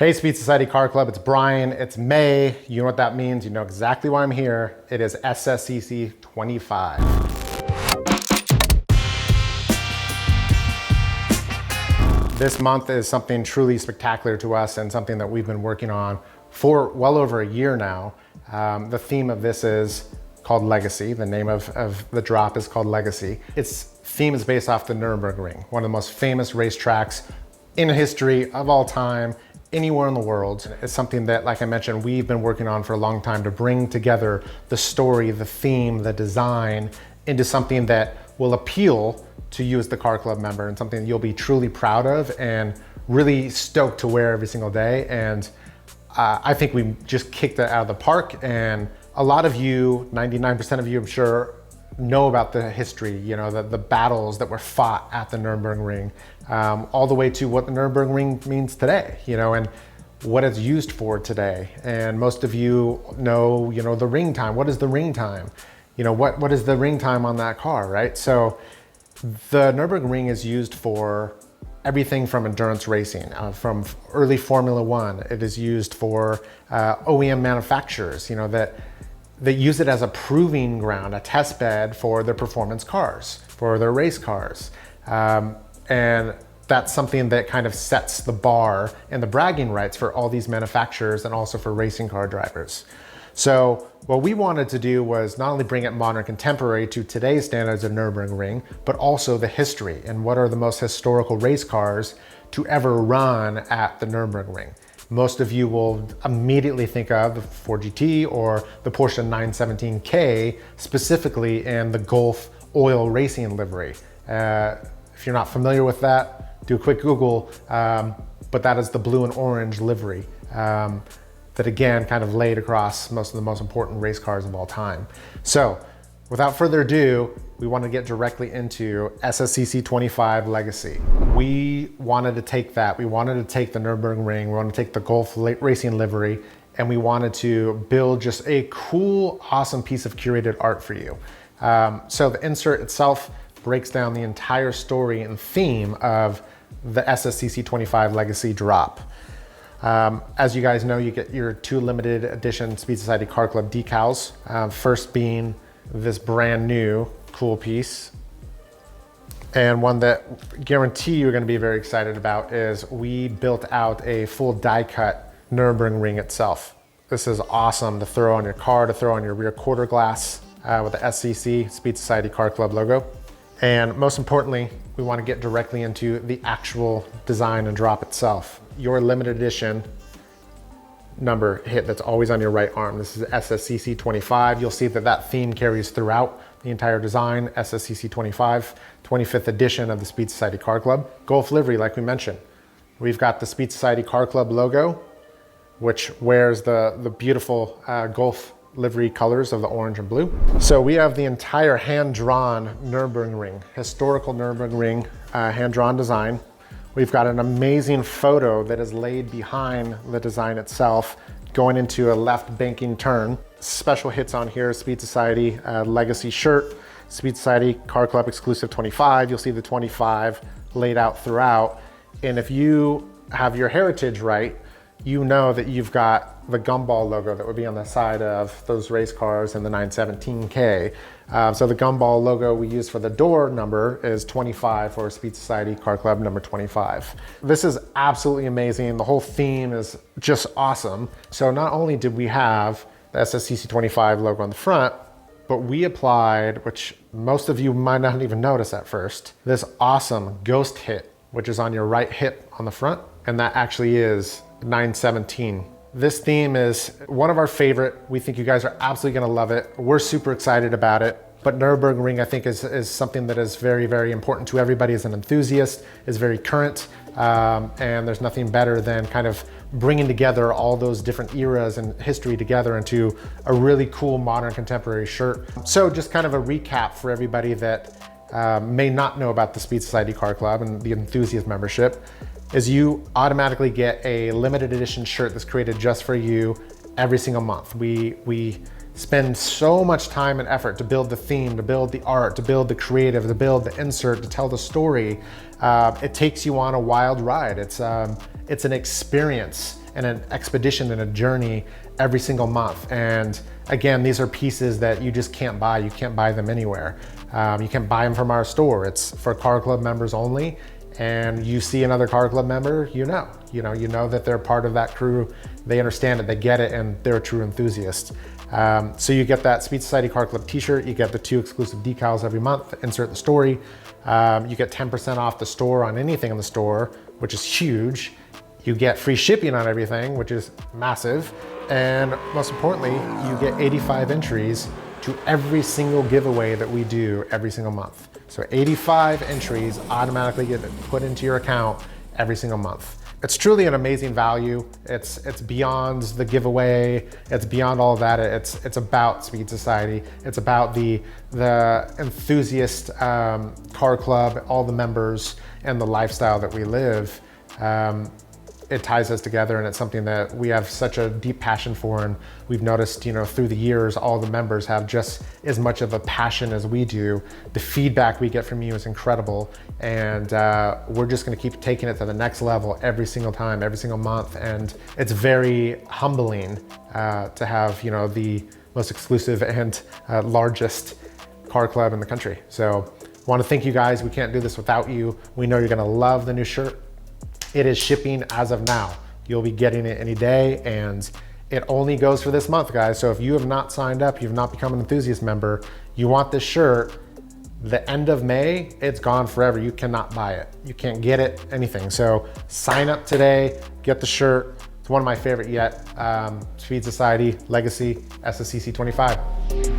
Hey Speed Society Car Club, it's Brian, it's May. You know what that means, you know exactly why I'm here. It is SSCC25. This month is something truly spectacular to us and something that we've been working on for well over a year now. The theme of this is called Legacy. The name of the drop is called Legacy. Its theme is based off the Nurburgring, one of the most famous racetracks in history of all time, anywhere in the world. It's something that, like I mentioned, we've been working on for a long time to bring together the story, the theme, the design into something that will appeal to you as the car club member and something you'll be truly proud of and really stoked to wear every single day. And I think we just kicked it out of the park. And a lot of you, 99% of you, I'm sure, know about the history, you know, the battles that were fought at the Nurburgring, all the way to what the Nurburgring means today, you know, and what it's used for today. And most of you know, the ring time. What is the ring time? You know, what is the ring time on that car, right? So the Nurburgring is used for everything from endurance racing, from early Formula One. It is used for OEM manufacturers, you know, that use it as a proving ground, a test bed for their performance cars, for their race cars. And that's something that kind of sets the bar and the bragging rights for all these manufacturers and also for racing car drivers. So what we wanted to do was not only bring it modern contemporary to today's standards of Nurburgring, but also the history and what are the most historical race cars to ever run at the Nurburgring. Most of you will immediately think of the Ford GT or the Porsche 917K, specifically in the Gulf oil racing livery. If you're not familiar with that, do a quick Google, but that is the blue and orange livery that again kind of laid across most of the most important race cars of all time. So without further ado, we want to get directly into SSCC25 Legacy. We wanted to take that. We wanted to take the Nurburgring, we wanted to take the Gulf racing livery, and we wanted to build just a cool, awesome piece of curated art for you. So the insert itself breaks down the entire story and theme of the SSCC25 Legacy drop. As you guys know, you get your 2 limited edition Speed Society Car Club decals. First being this brand new cool piece, and one that guarantee you're going to be very excited about is we built out a full die cut Nurburgring itself. This is awesome to throw on your car, to throw on your rear quarter glass with the SCC Speed Society Car Club logo. And most importantly, we want to get directly into the actual design and drop itself. Your limited edition number hit that's always on your right arm. This is SSCC25. You'll see that theme carries throughout the entire design. SSCC25, 25th edition of the Speed Society Car Club. Gulf livery, like we mentioned. We've got the Speed Society Car Club logo, which wears the beautiful Gulf livery colors of the orange and blue. So we have the entire hand-drawn Nurburgring, historical Nurburgring hand-drawn design. We've got an amazing photo that is laid behind the design itself, going into a left banking turn. Special hits on here, Speed Society Legacy shirt, Speed Society Car Club exclusive 25. You'll see the 25 laid out throughout. And if you have your heritage right, you know that you've got the gumball logo that would be on the side of those race cars in the 917K. So the gumball logo we use for the door number is 25 for Speed Society Car Club number 25. This is absolutely amazing. The whole theme is just awesome. So not only did we have the SSCC25 logo on the front, but we applied, which most of you might not even notice at first, this awesome ghost hit, which is on your right hip on the front. And that actually is 917. This theme is one of our favorite. We think you guys are absolutely gonna love it. We're super excited about it. But Nurburgring, I think, is something that is very, very important to everybody as an enthusiast, is very current, and there's nothing better than kind of bringing together all those different eras and history together into a really cool modern contemporary shirt. So just kind of a recap for everybody that may not know about the Speed Society Car Club and the enthusiast membership, is you automatically get a limited edition shirt that's created just for you every single month. We spend so much time and effort to build the theme, to build the art, to build the creative, to build the insert, to tell the story. It takes you on a wild ride. It's an experience. and an expedition and a journey every single month. And again, these are pieces that you just can't buy. You can't buy them anywhere. You can't buy them from our store. It's for Car Club members only. And you see another Car Club member, you know that they're part of that crew. They understand it, they get it, and they're a true enthusiast. So you get that Speed Society Car Club t-shirt, you get the 2 exclusive decals every month, insert the story. You get 10% off the store on anything in the store, which is huge. You get free shipping on everything, which is massive. And most importantly, you get 85 entries to every single giveaway that we do every single month. So 85 entries automatically get put into your account every single month. It's truly an amazing value. It's beyond the giveaway. It's beyond all of that. It's about Speed Society. It's about the enthusiast car club, all the members, and the lifestyle that we live. It ties us together, and it's something that we have such a deep passion for. And we've noticed, through the years, all the members have just as much of a passion as we do. The feedback we get from you is incredible. And we're just gonna keep taking it to the next level every single time, every single month. And it's very humbling to have, the most exclusive and largest car club in the country. So I wanna thank you guys. We can't do this without you. We know you're gonna love the new shirt. It is shipping as of now. You'll be getting it any day, and it only goes for this month, guys. So if you have not signed up, you've not become an enthusiast member, you want this shirt, the end of May, it's gone forever. You cannot buy it. You can't get it, anything. So sign up today, get the shirt. It's one of my favorite yet. Speed Society, Legacy, SSCC25.